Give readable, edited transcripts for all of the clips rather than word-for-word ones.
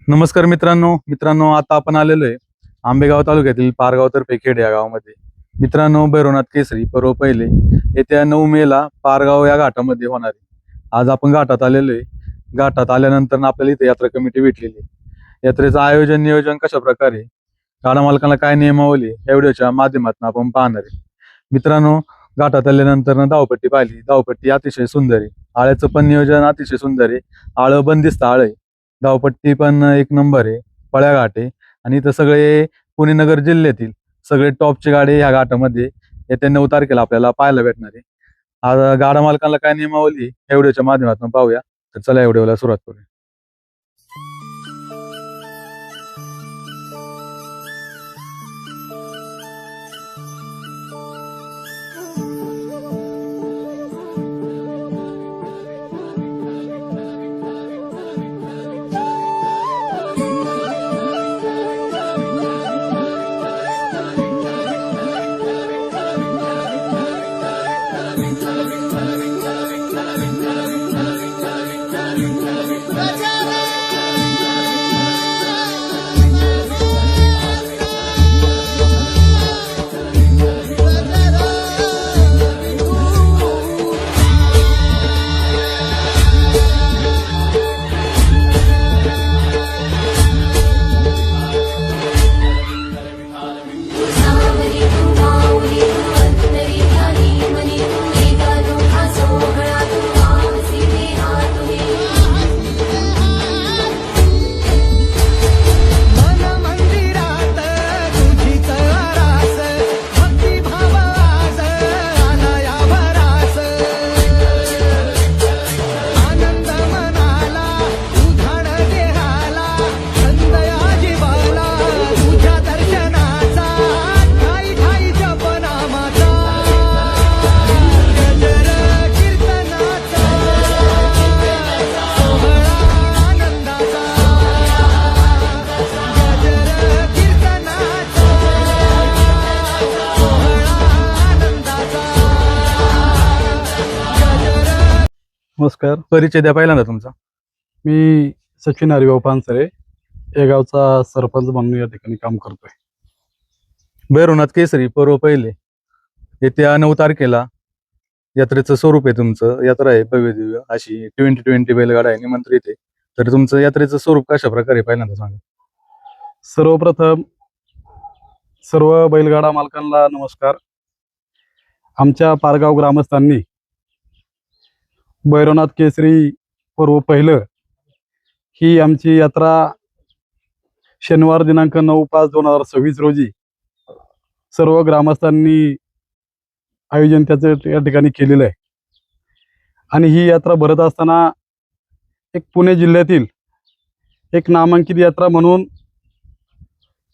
नमस्कार मित्रांनो आता आपण आलेलो आहे आंबेगाव तालुक्यातील पारगाव तर्फे खेड या गावामध्ये। मित्रांनो, भैरवनाथ केसरी पर्व पहिले येत्या 9 मेला पारगाव या घाटामध्ये होणार आहे। आज आपण घाटात आलेलो आहे। घाटात आल्यानंतर आपल्याला इथे यात्रा कमिटी भेटलेली आहे। यात्रेचं आयोजन नियोजन कशा प्रकारे, गाडा मालकांना काय नियमावली या व्हिडिओच्या माध्यमातून आपण पाहणार आहे। मित्रांनो, घाटात आल्यानंतर धावपट्टी पाहिली। धावपट्टी अतिशय सुंदर आहे। आळ्याचं पण नियोजन अतिशय सुंदर आहे। आळं बंदिस्त आळ आहे। धावपट्टी पण एक नंबर आहे। पळ्या घाट आहे आणि इथं सगळे पुणे नगर जिल्ह्यातील सगळे टॉपचे गाडे ह्या घाटामध्ये येत्या 9 तारखेला आपल्याला पाहायला भेटणार आहे। आज गाडा मालकांना काय नियमावली या व्हिडिओच्या माध्यमातून पाहूया। तर चला या व्हिडिओला सुरुवात करूया। नमस्कार, परिचय द्या पहिल्यांदा तुमचा। मी सचिन हरिभाऊ पानसरे या गावचा सरपंच म्हणून या ठिकाणी काम करतोय। भैरवनाथ केसरी पर्व पहिले येत्या 9 तारखेला यात्रेचं स्वरूप आहे तुमचं। यात्रा आहे भव्य दिव्य अशी 2020 बैलगाडा आहे निमंत्रित आहे। तर तुमचं यात्रेचं स्वरूप कशा प्रकारे पहिल्यांदा सांगा। सर्वप्रथम सर्व बैलगाडा मालकांना नमस्कार। आमच्या पारगाव ग्रामस्थांनी भैरवनाथ केसरी पर्व पहिलं ही आमची यात्रा शनिवार दिनांक 9/5/2026 रोजी सर्व ग्रामस्थांनी आयोजन त्याचं या ठिकाणी केलेलं आहे। आणि ही यात्रा भरत असताना एक पुणे जिल्ह्यातील एक नामांकित यात्रा म्हणून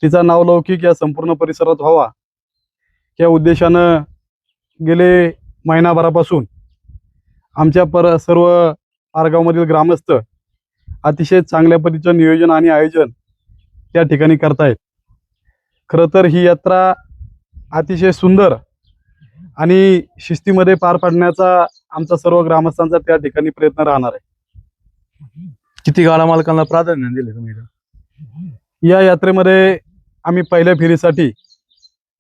तिचा नावलौकिक या संपूर्ण परिसरात व्हावा या उद्देशानं गेले महिनाभरापासून आमच्या सर्व पारगावमधील ग्रामस्थ अतिशय चांगल्या पद्धतीचं नियोजन आणि आयोजन त्या ठिकाणी करतायत। खरं तर ही यात्रा अतिशय सुंदर आणि शिस्तीमध्ये पार पाडण्याचा आमचा सर्व ग्रामस्थांचा त्या ठिकाणी प्रयत्न राहणार आहे। किती गाडा मालकांना प्राधान्य दिले तुम्ही इथं? या यात्रेमध्ये आम्ही पहिल्या फेरीसाठी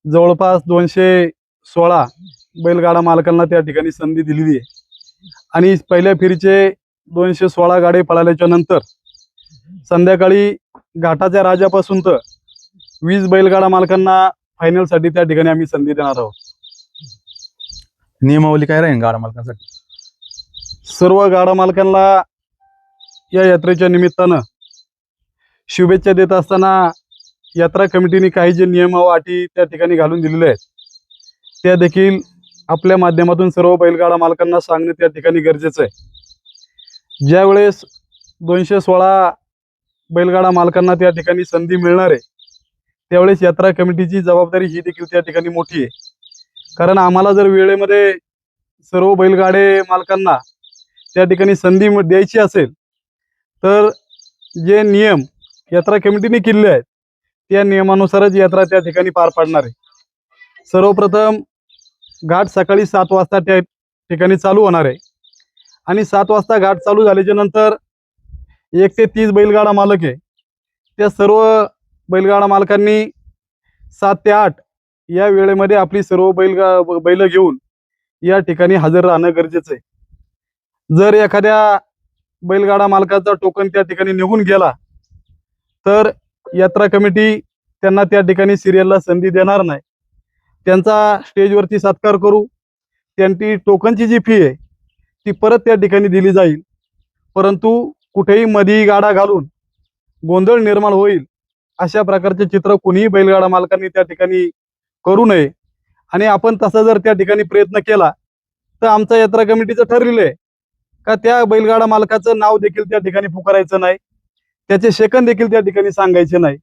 जवळपास 216 बैलगाडा मालकांना त्या ठिकाणी संधी दिलेली आहे। आणि पहिल्या फेरीचे 216 गाडे पळाल्याच्या नंतर संध्याकाळी घाटाच्या राजापासून तर 20 बैलगाडा मालकांना फायनलसाठी त्या ठिकाणी आम्ही संधी देणार आहोत। नियमावली काय राहील गाडा मालकांसाठी? सर्व गाडा मालकांना या यात्रेच्या निमित्तानं शुभेच्छा देत असताना यात्रा कमिटीने काही जे नियम व अटी त्या ठिकाणी घालून दिलेले आहेत त्या देखील आपल्या माध्यमातून सर्व बैलगाडा मालकांना सांगणे त्या ठिकाणी गरजेचं आहे। ज्यावेळेस 216 बैलगाडा मालकांना त्या ठिकाणी संधी मिळणार आहे त्यावेळेस यात्रा कमिटीची जबाबदारी ही देखील त्या ठिकाणी मोठी आहे। कारण आम्हाला जर वेळेमध्ये सर्व बैलगाडे मालकांना त्या ठिकाणी संधी द्यायची असेल तर जे नियम यात्रा कमिटीने केलेले आहेत त्या नियमानुसारच यात्रा त्या ठिकाणी पार पाडणार आहे। सर्वप्रथम घाट सकाळी 7 वाजता त्या ठिकाणी चालू होणार आहे आणि 7 वाजता घाट चालू झाल्याच्या नंतर 1 ते 30 बैलगाडा मालक आहे त्या सर्व बैलगाडा मालकांनी 7 ते 8 या वेळेमध्ये आपली सर्व बैल घेऊन या ठिकाणी हजर राहणं गरजेचं आहे. जर एखाद्या बैलगाडा मालकाचा टोकन त्या ठिकाणी निघून गेला तर यात्रा कमिटी त्यांना त्या ठिकाणी सिरियलला संधी देणार नाही. त्यांचा स्टेजवरती सत्कार करू, त्यांची टोकनची जी फी आहे ती परत त्या ठिकाणी दिली जाईल. परंतु कुठेही मधी गाडा घालून गोंधळ निर्माण होईल अशा प्रकारचे चित्र कुणीही बैलगाडा मालकांनी त्या ठिकाणी करू नये. आणि आपण तसा जर त्या ठिकाणी प्रयत्न केला तर आमच्या यात्रा कमिटीचं ठरलेलं आहे का त्या बैलगाडा मालकाचं नाव देखील त्या ठिकाणी पुकारायचं नाही, त्याचे सेकंद देखील त्या ठिकाणी सांगायचे नाही.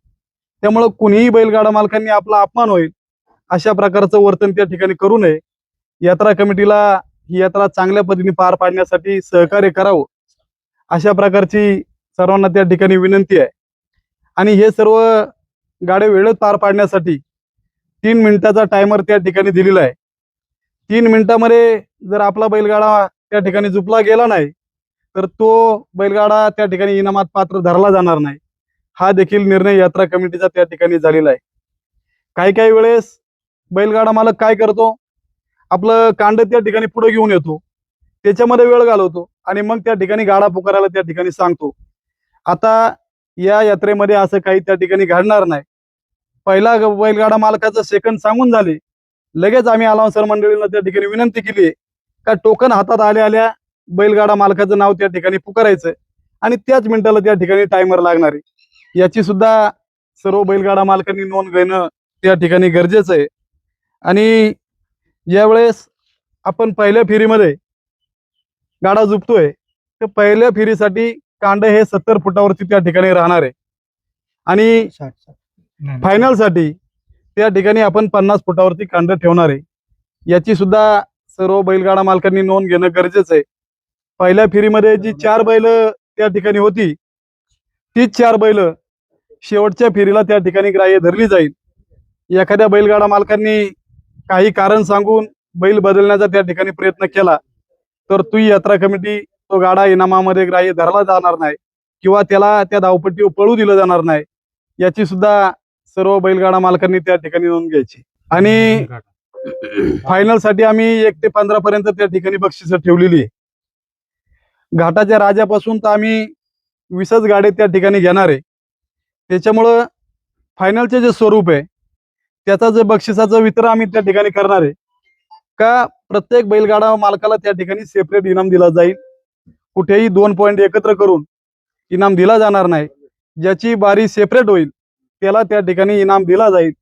त्यामुळं कुणीही बैलगाडा मालकांनी आपला अपमान होईल अशा प्रकारचं वर्तन त्या ठिकाणी करू नये. यात्रा कमिटीला ही यात्रा चांगल्या पद्धतीने पार पाडण्यासाठी सहकार्य करावं अशा प्रकारची सर्वांना त्या ठिकाणी विनंती आहे. आणि हे सर्व गाड्या वेळेत पार पाडण्यासाठी 3 मिनिटाचा टायमर त्या ठिकाणी दिलेला आहे. 3 मिनिटामध्ये जर आपला बैलगाडा त्या ठिकाणी झुपला गेला नाही तर तो बैलगाडा त्या ठिकाणी इनामात पात्र धरला जाणार नाही. हा देखील निर्णय यात्रा कमिटीचा त्या ठिकाणी झालेला आहे. काही वेळेस बैलगाडा मालक काय करतो, आपलं कांड त्या ठिकाणी पुढे घेऊन येतो, त्याच्यामध्ये वेळ घालवतो आणि मग त्या ठिकाणी गाडा पुकारायला त्या ठिकाणी सांगतो. आता या यात्रेमध्ये असं काही त्या ठिकाणी घडणार नाही. पहिला बैलगाडा मालकाचं सेकंद सांगून झाले, लगेच आम्ही अलाउन्सर मंडळीला त्या ठिकाणी विनंती केली आहे का टोकन हातात आल्या बैलगाडा मालकाचं नाव त्या ठिकाणी पुकारायचं आणि त्याच मिनिटाला त्या ठिकाणी टायमर लागणार आहे. याची सुद्धा सर्व बैलगाडा मालकांनी नोंद घेणं त्या ठिकाणी गरजेचं आहे. आणि ज्यावेळेस आपण पहिल्या फेरीमध्ये गाडा झुपतोय तर पहिल्या फेरीसाठी कांड हे 70 फुटावरती त्या ठिकाणी राहणार आहे आणि फायनलसाठी त्या ठिकाणी आपण 50 फुटावरती कांड ठेवणार आहे. याची सुद्धा सर्व बैलगाडा मालकांनी नोंद घेणं गरजेचं आहे. पहिल्या फेरीमध्ये जी 4 बैल त्या ठिकाणी होती तीच 4 बैल शेवटच्या फेरीला त्या ठिकाणी ग्राह्य धरली जाईल. एखाद्या बैलगाडा मालकांनी काही कारण सांगून बैल बदलण्याचा त्या ठिकाणी प्रयत्न केला तर ती यात्रा कमिटी तो गाडा इनामामध्ये ग्राह्य धरला जाणार नाही किंवा त्याला त्या धावपट्टीवर पळू दिलं जाणार नाही. याची सुद्धा सर्व बैलगाडा मालकांनी त्या ठिकाणी नोंद घ्यायची. आणि फायनलसाठी आम्ही 1 ते 15 पर्यंत त्या ठिकाणी बक्षिसं ठेवलेली आहे. घाटाच्या राजापासून तर आम्ही 20च गाडे त्या ठिकाणी घेणार आहे. त्याच्यामुळं फायनलचे जे स्वरूप आहे त्याचा जे बक्षिसाचं वितरण आम्ही त्या ठिकाणी करणार आहे का प्रत्येक बैलगाडा मालकाला त्या ठिकाणी सेपरेट इनाम दिला जाईल. कुठेही 2 पॉईंट एकत्र करून इनाम दिला जाणार नाही. ज्याची बारी सेपरेट होईल त्याला त्या ठिकाणी इनाम दिला जाईल.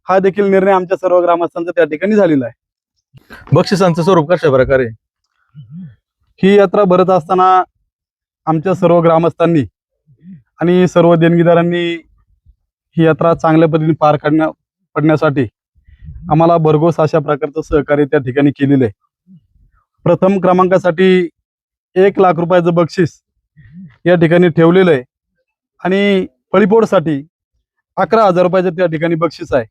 हा देखील निर्णय आमच्या सर्व ग्रामस्थांचा त्या ठिकाणी झालेला आहे. बक्षिसांचं स्वरूप कशा प्रकारे? ही यात्रा भरत असताना आमच्या सर्व ग्रामस्थांनी आणि सर्व देणगीदारांनी ही यात्रा चांगल्या पद्धतीने पार पडण्यासाठी आम्हाला भरघोस अशा प्रकारचं सहकार्य त्या ठिकाणी केलेलं आहे. प्रथम क्रमांकासाठी 1 लाख रुपयाचं बक्षीस या ठिकाणी ठेवलेलं आहे आणि पळीपोडसाठी 11,000 रुपयाचं त्या ठिकाणी बक्षीस आहे.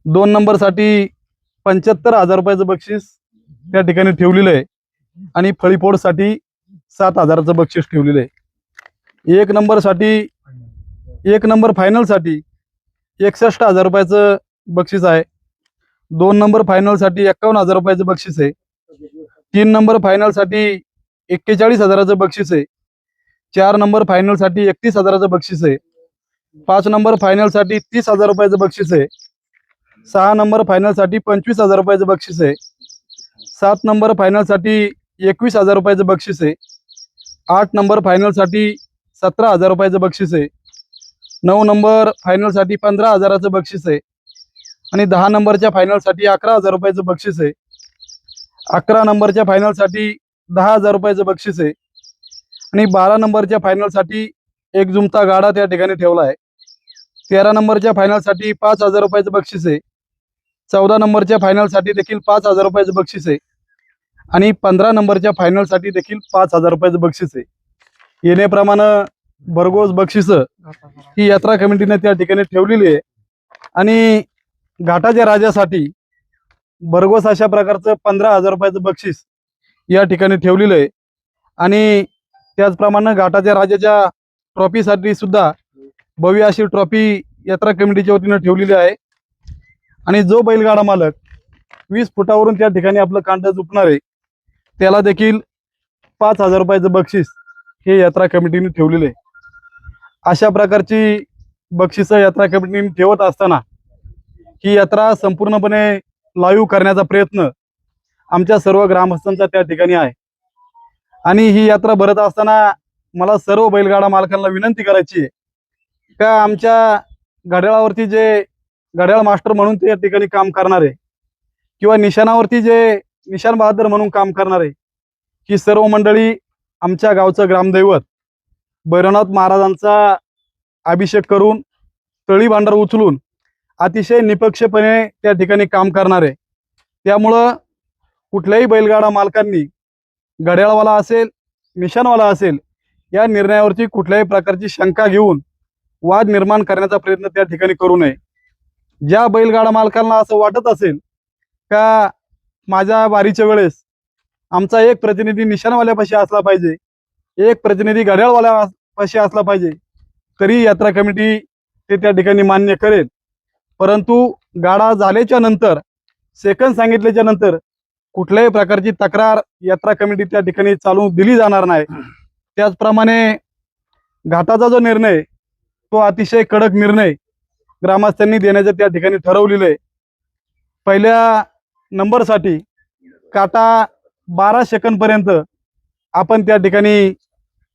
2 नंबरसाठी 75,000 रुपयाचं बक्षीस त्या ठिकाणी ठेवलेलं आहे आणि फळीपोडसाठी 7,000चं बक्षीस ठेवलेलं आहे. 1 नंबर फायनलसाठी 61,000 रुपयाचं बक्षीस आहे. 2 नंबर फायनलसाठी 51,000 रुपयाचं बक्षीस आहे. 3 नंबर फायनलसाठी 41,000चं बक्षीस आहे. 4 नंबर फायनलसाठी 31,000चं बक्षीस आहे. 5 नंबर फायनलसाठी 30,000 रुपयाचं बक्षीस आहे. 6 नंबर फायनलसाठी 25,000 रुपयाचं बक्षीस आहे. 7 नंबर फायनलसाठी 21,000 रुपयाचं बक्षीस आहे. 8 नंबर फायनलसाठी 17,000 रुपयाचं बक्षीस आहे. 9 नंबर फायनलसाठी 15,000चं बक्षीस आहे आणि 10 नंबरच्या फायनलसाठी 11,000 रुपयाचं बक्षीस आहे. 11 नंबरच्या फायनलसाठी 10,000 रुपयाचं बक्षीस आहे आणि 12 नंबरच्या फायनलसाठी 1 जुमता गाडा त्या ठिकाणी ठेवला आहे. 13 नंबरच्या फायनलसाठी 5,000 रुपयाचं बक्षीस आहे. 14 नंबरच्या फायनलसाठी देखील 5,000 रुपयाचं बक्षीस आहे आणि 15 नंबरच्या फायनलसाठी देखील 5,000 रुपयाचं बक्षीस आहे. येण्याप्रमाणे भरघोस बक्षिसं ही यात्रा कमिटीने त्या ठिकाणी ठेवलेली आहे आणि घाटाच्या राजासाठी भरघोस अशा प्रकारचं 15,000 रुपयाचं बक्षीस या ठिकाणी ठेवलेलं आहे आणि त्याचप्रमाणे घाटाच्या राजाच्या ट्रॉफीसाठी सुद्धा भव्य अशी ट्रॉफी यात्रा कमिटीच्या वतीनं ठेवलेली आहे आणि जो बैलगाडा मालक 20 फुटावरून त्या ठिकाणी आपलं कांड झुपणार आहे त्याला देखील 5,000 रुपयाचं बक्षीस हे यात्रा कमिटीने ठेवलेले आहे. अशा प्रकारची बक्षिसं यात्रा कमिटीने ठेवत असताना ही यात्रा संपूर्णपणे लाईव्ह करण्याचा प्रयत्न आमच्या सर्व ग्रामस्थांचा त्या ठिकाणी आहे. आणि ही यात्रा भरत असताना मला सर्व बैलगाडा मालकांना विनंती करायची आहे का आमच्या घड्याळावरती जे घड्याळ मास्टर म्हणून त्या ठिकाणी काम करणारे किंवा निशाणावरती जे निशाण बहादर म्हणून काम करणारे ही सर्व मंडळी आमच्या गावचं ग्रामदैवत भैरवनाथ महाराजांचा अभिषेक करून तळी भांडार उचलून अतिशय निपक्षपणे त्या ठिकाणी काम करणारे. त्यामुळं कुठल्याही बैलगाडा मालकांनी घड्याळवाला असेल निशाणवाला असेल या निर्णयावरती कुठल्याही प्रकारची शंका घेऊन वाद निर्माण करण्याचा प्रयत्न त्या ठिकाणी करू नये. ज्या बैलगाडा मालकांना असं वाटत असेल का माझ्या वारीच्या वेळेस आमचा एक प्रतिनिधी निशाणवाल्यापाशी असला पाहिजे, एक प्रतिनिधी घड्याळवाल्यापाशी असला पाहिजे, तरी यात्रा कमिटी ते त्या ठिकाणी मान्य करेल. परंतु गाडा झाल्याच्या नंतर सेकंद सांगितल्याच्या नंतर कुठल्याही प्रकारची तक्रार यात्रा कमिटी त्या ठिकाणी चालू दिली जाणार नाही. त्याचप्रमाणे घाटाचा जो निर्णय तो अतिशय कडक निर्णय ग्रामस्थांनी देण्याचं त्या ठिकाणी ठरवलेलं आहे. पहिल्या नंबरसाठी काटा 12 सेकंदपर्यंत आपण त्या ठिकाणी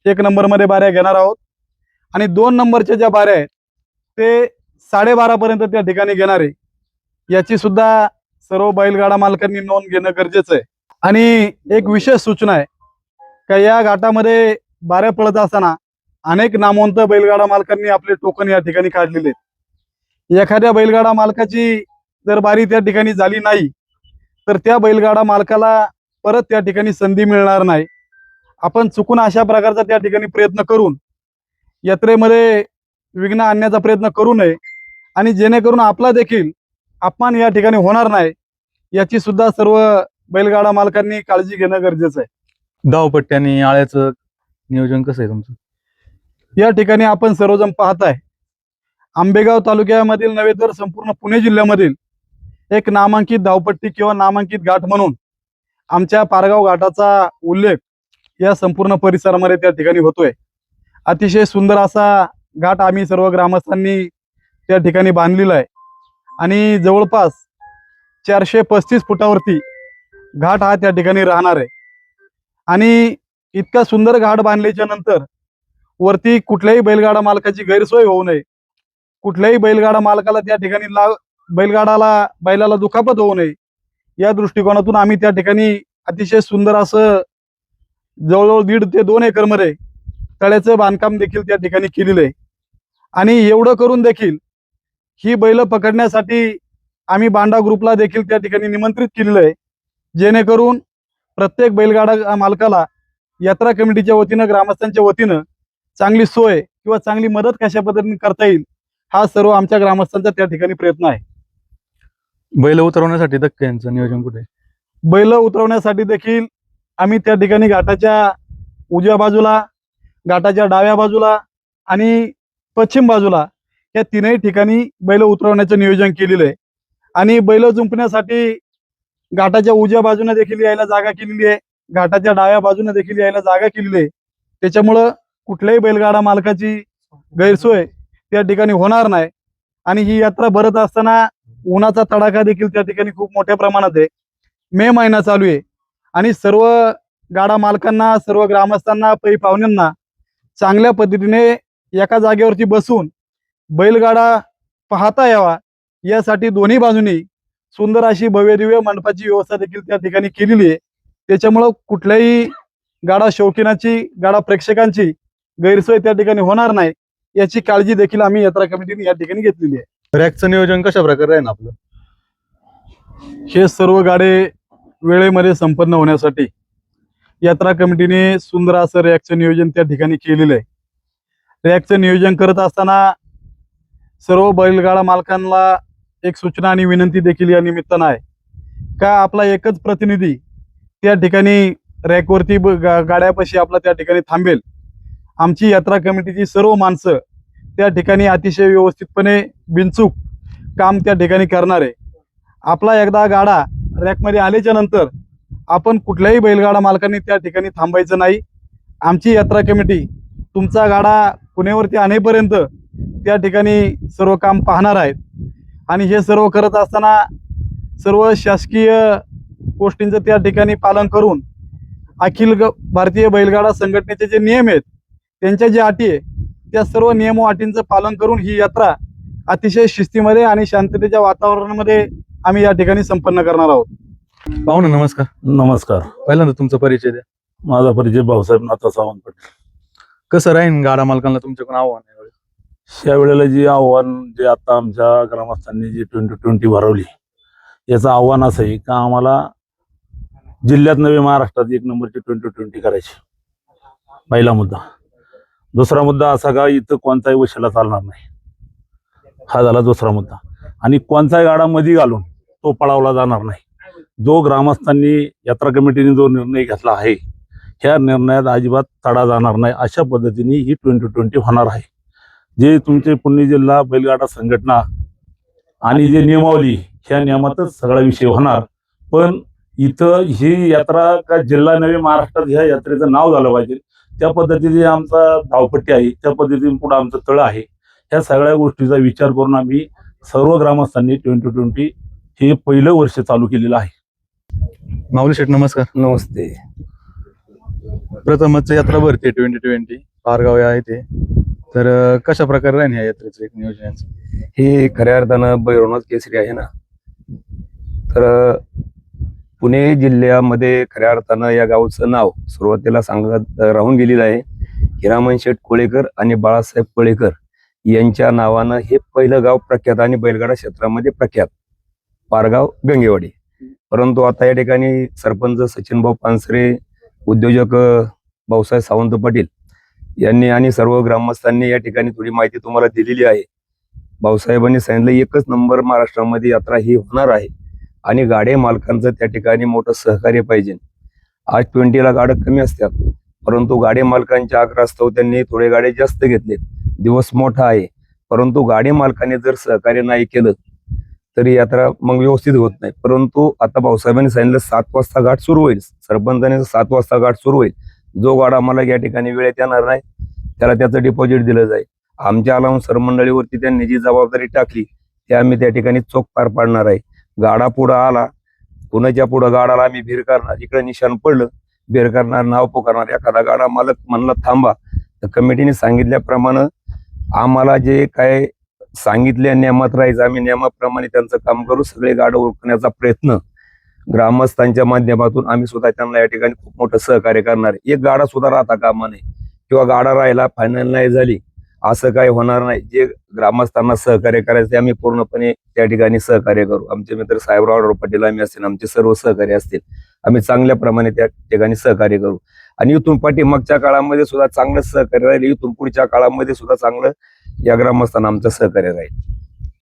1 नंबरमध्ये बाऱ्या घेणार आहोत आणि 2 नंबरच्या ज्या बाऱ्या आहेत ते 12.5 पर्यंत त्या ठिकाणी घेणार आहे. याची सुद्धा सर्व बैलगाडा मालकांनी नोंद घेणं गरजेचं आहे. आणि एक विशेष सूचना आहे का या घाटामध्ये बाऱ्या पळत असताना अनेक नामवंत बैलगाडा मालकांनी आपले टोकन या ठिकाणी काढलेले आहेत. एखाद्या बैलगाडा मालकाची जर बारी त्या ठिकाणी झाली नाही तर त्या बैलगाडा मालकाला परत त्या ठिकाणी संधी मिळणार नाही. आपण चुकून अशा प्रकारचा त्या ठिकाणी प्रयत्न करून यात्रेमध्ये विघ्न आणण्याचा प्रयत्न करू नये आणि जेणेकरून आपला देखील अपमान या ठिकाणी होणार नाही याची सुद्धा सर्व बैलगाडा मालकांनी काळजी घेणं गरजेचं आहे. धावपट्टी आणि आळ्याचं नियोजन कसं आहे तुमचं? या ठिकाणी आपण सर्वजण पाहताय आंबेगाव तालुक्यामधील नव्हे तर संपूर्ण पुणे जिल्ह्यामधील एक नामांकित धावपट्टी किंवा नामांकित घाट म्हणून आमच्या पारगाव घाटाचा उल्लेख या संपूर्ण परिसरामध्ये त्या ठिकाणी होतोय. अतिशय सुंदर असा घाट आम्ही सर्व ग्रामस्थांनी त्या ठिकाणी बांधलेला आहे आणि जवळपास 435 फुटावरती घाट हा त्या ठिकाणी राहणार आहे. आणि इतका सुंदर घाट बांधल्याच्या नंतर वरती कुठल्याही बैलगाडा मालकाची गैरसोय होऊ नये, कुठल्याही बैलगाडा मालकाला त्या ठिकाणी बैलाला दुखापत होऊ नये या दृष्टिकोनातून आम्ही त्या ठिकाणी अतिशय सुंदर असं जवळजवळ 1.5 ते 2 एकरमध्ये तळ्याचं बांधकाम देखील त्या ठिकाणी केलेलं आहे. आणि एवढं करून देखील ही बैल पकडण्यासाठी आम्ही बांडा ग्रुपला देखील त्या ठिकाणी निमंत्रित केलेलं आहे, जेणेकरून प्रत्येक बैलगाडा मालकाला यात्रा कमिटीच्या वतीनं ग्रामस्थांच्या वतीनं चांगली सोय किंवा चांगली मदत कशा पद्धतीने करता येईल हा सर्व आमच्या ग्रामस्थांचा त्या ठिकाणी प्रयत्न आहे. बैल उतरवण्यासाठी धक्क्यांचं नियोजन कुठे? बैल उतरवण्यासाठी देखील आम्ही त्या ठिकाणी घाटाच्या उजव्या बाजूला, घाटाच्या डाव्या बाजूला आणि पश्चिम बाजूला या तीनही ठिकाणी बैल उतरवण्याचं नियोजन केलेलं आहे. आणि बैल जुंपण्यासाठी घाटाच्या उजव्या बाजूने देखील यायला जागा केलेली आहे, घाटाच्या डाव्या बाजूने देखील यायला जागा केलेली आहे. त्याच्यामुळं कुठल्याही बैलगाडा मालकाची गैरसोय त्या ठिकाणी होणार नाही. आणि ही यात्रा भरत असताना उन्हाचा तडाखा देखील त्या ठिकाणी खूप मोठ्या प्रमाणात आहे. मे महिना चालू आहे आणि सर्व गाडा मालकांना, सर्व ग्रामस्थांना, पै पाहुण्यांना चांगल्या पद्धतीने एका जागेवरती बसून बैलगाडा पाहता यावा यासाठी दोन्ही बाजूनी सुंदर अशी भव्य दिव्य मंडपाची व्यवस्था देखील त्या ठिकाणी केलेली आहे. त्याच्यामुळं कुठल्याही गाडा शौकीनाची, गाडा प्रेक्षकांची गैरसोय त्या ठिकाणी होणार नाही याची काळजी देखील आम्ही यात्रा कमिटीने या ठिकाणी घेतलेली आहे. रॅकचं नियोजन कशा प्रकारे आहे ना आपलं? हे सर्व गाडे वेळेमध्ये संपन्न होण्यासाठी यात्रा कमिटीने सुंदर असं रॅकचं नियोजन त्या ठिकाणी केलेलं आहे. रॅकचं नियोजन करत असताना सर्व बैलगाडा मालकांना एक सूचना आणि विनंती देखील या निमित्तानं आहे का आपला एकच प्रतिनिधी त्या ठिकाणी रॅकवरती गाड्यापाशी आपला त्या ठिकाणी थांबेल. आमची यात्रा कमिटीची सर्व माणसं त्या ठिकाणी अतिशय व्यवस्थितपणे बिनचूक काम त्या ठिकाणी करणार आहे. आपला एकदा गाडा रॅकमध्ये आल्याच्या नंतर आपण कुठल्याही बैलगाडा मालकांनी त्या ठिकाणी थांबायचं नाही. आमची यात्रा कमिटी तुमचा गाडा पुण्यावरती आणेपर्यंत त्या ठिकाणी सर्व काम पाहणार आहेत आणि हे सर्व करत असताना सर्व शासकीय गोष्टींचं त्या ठिकाणी पालन करून भारतीय बैलगाडा संघटनेचे जे नियम आहेत, त्यांच्या ज्या अटी आहे, त्या सर्व नियम व अटींचं पालन करून ही यात्रा अतिशय शिस्तीमध्ये आणि शांततेच्या वातावरणामध्ये आम्ही या ठिकाणी संपन्न करणार आहोत. पाहुणे नमस्कार. नमस्कार. पहिल्यांदा तुमचा परिचय द्या. माझा परिचय भाऊसाहेब नाथा सावंत पाटील. कसं राहीन गाडा मालकांना तुमच्याकडून आव्हान आहे? त्यावेळेला जे आव्हान जे आता आमच्या ग्रामस्थांनी जी 2020 भरवली, याचं आव्हान असं आहे का आम्हाला जिल्ह्यात नवी महाराष्ट्रात 1 नंबरची 2020 करायची, पहिला मुद्दा. दुसरा मुद्दा असा का इथं कोणताही वशिला चालणार नाही, हा झाला दुसरा मुद्दा. आणि कोणताही गाडा मध्ये घालून तो पळावला जाणार नाही. जो ग्रामस्थांनी यात्रा कमिटीने जो निर्णय घेतला आहे, ह्या निर्णयात अजिबात तडा जाणार नाही. अशा पद्धतीने ही 2020 होणार आहे. जे तुमचे पुणे जिल्हा बैलगाडा संघटना आणि जे नियमावली, ह्या नियमातच सगळा विषय होणार. पण इथं ही यात्रा का जिल्हा नवी महाराष्ट्रात ह्या यात्रेचं नाव झालं पाहिजे, त्या पद्धतीने आमचा धावपट्टी आहे, त्या पद्धतीने पुढे आमचं तळ आहे. ह्या सगळ्या गोष्टीचा विचार करून आम्ही सर्व ग्रामस्थांनी 2020 हे पहिलं वर्ष चालू केलेलं आहे. माऊली शेठ नमस्कार. नमस्ते. प्रथमच यात्रा भरते 2020 पारगाव आहे ते, तर कशा प्रकारे राहीन ह्या यात्रेचं एक नियोजन? हे खऱ्या अर्थानं भैरवनाथ केसरी आहे ना, तर पुणे जिल्ह्यामध्ये खऱ्या अर्थानं या गावचं नाव सुरुवातीला सांगत राहून गेलेलं आहे. हिरामन शेठ कोळेकर आणि बाळासाहेब कोळेकर यांच्या नावानं हे पहिलं गाव प्रख्यात आणि बैलगाडा क्षेत्रामध्ये प्रख्यात, पारगाव गंगेवाडी. परंतु आता या ठिकाणी सरपंच सचिनभाऊ पानसरे, उद्योजक भाऊसाहेब सावंत पाटील यांनी आणि सर्व ग्रामस्थांनी या ठिकाणी थोडी माहिती तुम्हाला दिलेली आहे. भाऊसाहेबांनी सांगितलं 1च नंबर महाराष्ट्रामध्ये यात्रा ही होणार आहे आणि गाडे मालकांचं त्या ठिकाणी मोठं सहकार्य पाहिजे. आज 20ला गाड्या कमी असतात, परंतु गाडे मालकांच्या आग्रहास्तव त्यांनी थोडे गाडे जास्त घेतले. दिवस मोठा आहे, परंतु गाडे मालकाने जर सहकार्य नाही केलं तरी यात्रा मग व्यवस्थित होत नाही. परंतु आता भाऊसाहेबांनी सांगितलं 7 वाजता घाट सुरू होईल, सरपंचाने 7 वाजता घाट सुरू होईल. जो गाडा मला या ठिकाणी वेळेत येणार नाही त्याला त्याचं डिपॉझिट दिलं जाईल. आमच्या अलावून सरमंडळीवरती त्यांनी जी जबाबदारी टाकली ते आम्ही त्या ठिकाणी चोख पार पाडणार आहे. गाडा पुढं आला, पुण्याच्या पुढं गाडाला आम्ही भीर करणार, इकडे निशाण पडलं भीर करणार, नाव पुकारणार. एखादा गाडा मालक म्हणला थांबा, तर कमिटीने सांगितल्याप्रमाणे आम्हाला जे काय सांगितले नियमात राहायचं, आम्ही नियमाप्रमाणे त्यांचं काम करू. सगळे गाडं ओळखण्याचा प्रयत्न ग्रामस्थांच्या माध्यमातून आम्ही सुद्धा त्यांना या ठिकाणी खूप मोठं सहकार्य करणार आहे. एक गाडा सुद्धा राहता कामा नये किंवा गाडा राहिला फायनल नाही झाली असं काही होणार नाही. जे ग्रामस्थांना सहकार्य करायचे आम्ही पूर्णपणे त्या ठिकाणी सहकार्य करू. आमचे मित्र साहेबराव पाटील आम्ही असतील, आमचे सर्व सहकारी असतील, आम्ही चांगल्या प्रमाणे त्या ठिकाणी सहकार्य करू. आणि इथून पाठीमागच्या काळामध्ये सुद्धा चांगलं सहकार्य राहील, इथून पुढच्या काळामध्ये सुद्धा चांगलं या ग्रामस्थांना आमचं सहकार्य राहील.